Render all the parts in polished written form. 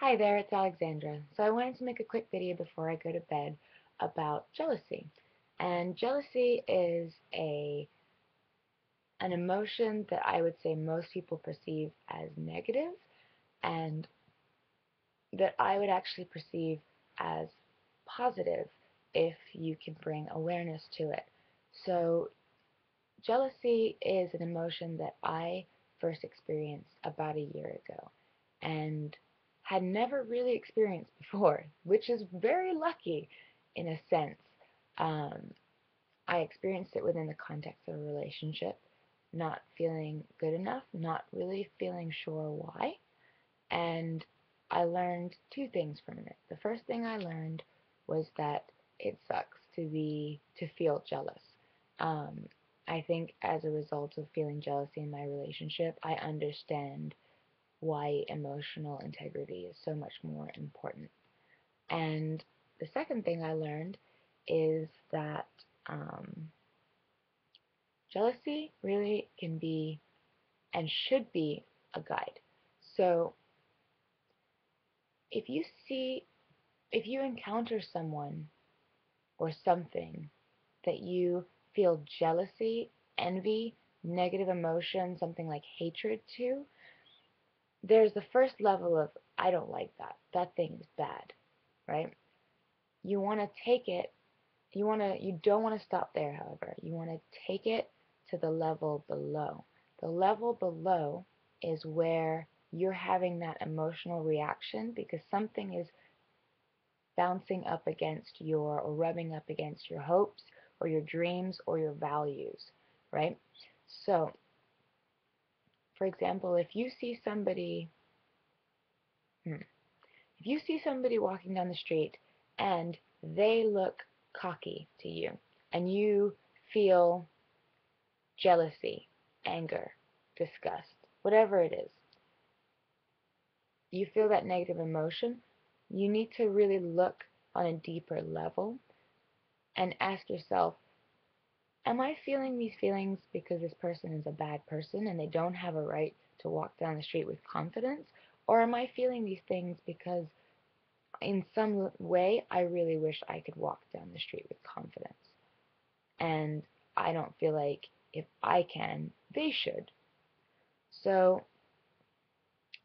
Hi there, it's Alexandra. So I wanted to make a quick video before I go to bed about jealousy. And jealousy is an emotion that I would say most people perceive as negative and that I would actually perceive as positive if you can bring awareness to it. So jealousy is an emotion that I first experienced about a year ago and had never really experienced before, which is very lucky in a sense. Um, I experienced it within the context of a relationship, not feeling good enough, not really feeling sure why, and I learned two things from it. The first thing I learned was that it sucks to feel jealous. Um, I think as a result of feeling jealousy in my relationship, I understand why emotional integrity is so much more important. And the second thing I learned is that um, jealousy really can be and should be a guide. So if you see if you encounter someone or something that you feel jealousy, envy, negative emotion, something like hatred to, there's the first level of, I don't like that. That thing is bad, right? You want to take it, you don't want to stop there, however. You want to take it to the level below. The level below is where you're having that emotional reaction because something is bouncing up against your or rubbing up against your hopes or your dreams or your values, right? So, for example, if you see somebody walking down the street and they look cocky to you and you feel jealousy, anger, disgust, whatever it is, you feel that negative emotion, you need to really look on a deeper level and ask yourself, am I feeling these feelings because this person is a bad person and they don't have a right to walk down the street with confidence? Or am I feeling these things because in some way I really wish I could walk down the street with confidence? And I don't feel like if I can, they should. So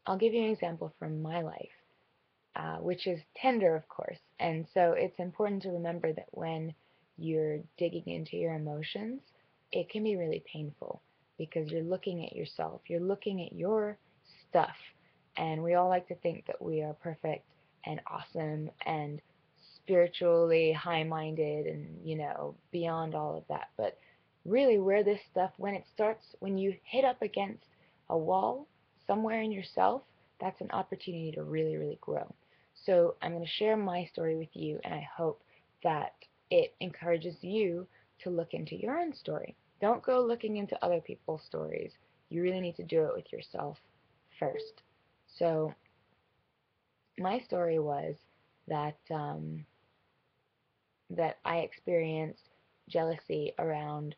I'll give you an example from my life, which is tender, of course. And so it's important to remember that when you're digging into your emotions, it can be really painful because you're looking at yourself, you're looking at your stuff, and we all like to think that we are perfect and awesome and spiritually high-minded and, beyond all of that. But really, where this stuff, when you hit up against a wall somewhere in yourself, that's an opportunity to really, really grow. So I'm going to share my story with you, and I hope that it encourages you to look into your own story. Don't go looking into other people's stories. You really need to do it with yourself first. So my story was that that I experienced jealousy around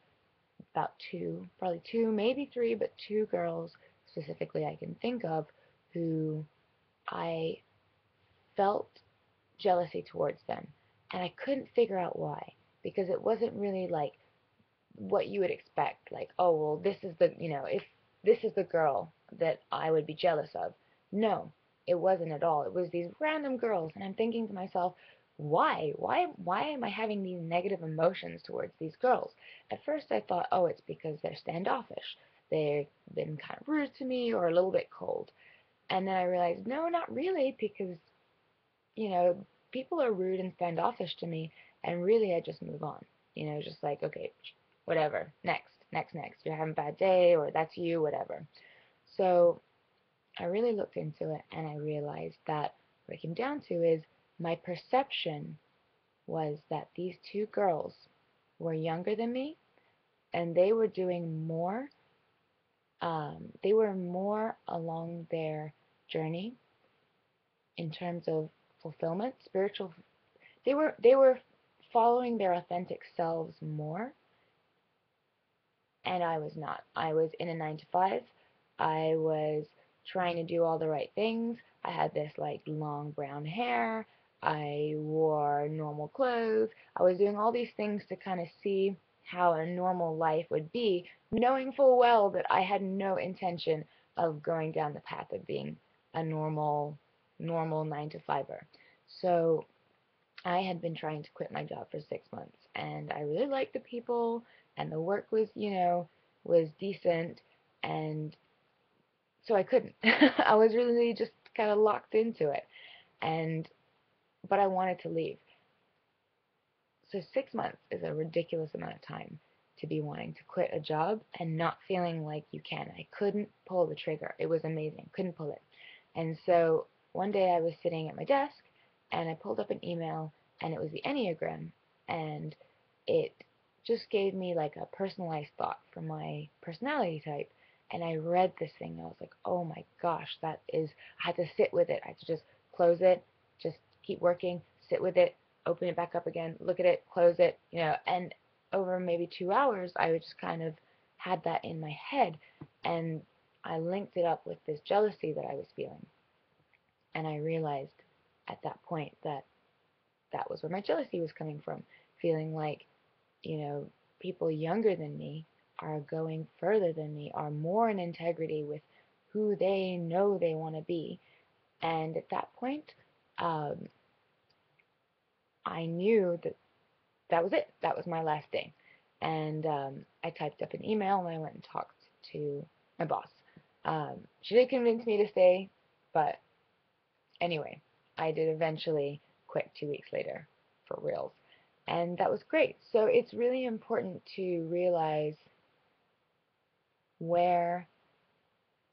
about two, probably two, maybe three, but two girls specifically I can think of who I felt jealousy towards them. And I couldn't figure out why because it wasn't really like what you would expect. Like, oh, well, if this is the girl that I would be jealous of. No, it wasn't at all. It was these random girls. And I'm thinking to myself, why? Why am I having these negative emotions towards these girls? At first I thought, oh, it's because they're standoffish. They've been kind of rude to me or a little bit cold. And then I realized, no, not really, because people are rude and standoffish to me, and really I just move on. Just like, okay, whatever, next, next, next. You're having a bad day, or that's you, whatever. So I really looked into it, and I realized that what it came down to is my perception was that these two girls were younger than me, and they were doing more. They were more along their journey in terms of fulfillment, spiritual. They were following their authentic selves more, and I was not. I was in a 9 to 5. I was trying to do all the right things. I had this like long brown hair. I wore normal clothes. I was doing all these things to kind of see how a normal life would be, knowing full well that I had no intention of going down the path of being a normal 9 to 5er. So I had been trying to quit my job for 6 months, and I really liked the people, and the work was, was decent, and so I couldn't. I was really just kind of locked into it, and but I wanted to leave. So 6 months is a ridiculous amount of time to be wanting to quit a job and not feeling like you can. I couldn't pull the trigger. It was amazing. Couldn't pull it. And so one day I was sitting at my desk and I pulled up an email and it was the Enneagram, and it just gave me like a personalized thought for my personality type. And I read this thing and I was like, oh my gosh, that is, I had to sit with it. I had to just close it, just keep working, sit with it, open it back up again, look at it, close it, and over maybe 2 hours, I just kind of had that in my head, and I linked it up with this jealousy that I was feeling, and I realized at that point that that was where my jealousy was coming from, feeling like, people younger than me are going further than me, are more in integrity with who they know they want to be, and at that point, um, I knew that that was it. That was my last day. And I typed up an email and I went and talked to my boss. She did convince me to stay, but anyway, I did eventually quit 2 weeks later for reals. And that was great. So it's really important to realize where,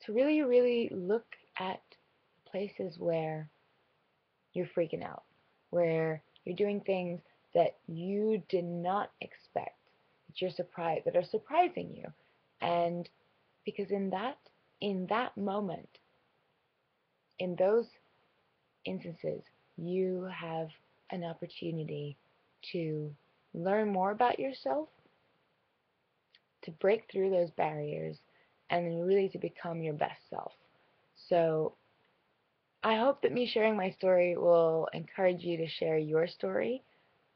to really, really look at places where you're freaking out, where you're doing things that you did not expect, that you're surprised, that are surprising you. And because in that moment, in those instances, you have an opportunity to learn more about yourself, to break through those barriers, and really to become your best self. So I hope that me sharing my story will encourage you to share your story.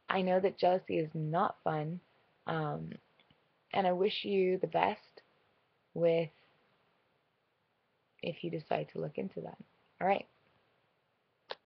I know that jealousy is not fun, um, and I wish you the best with if you decide to look into that. All right.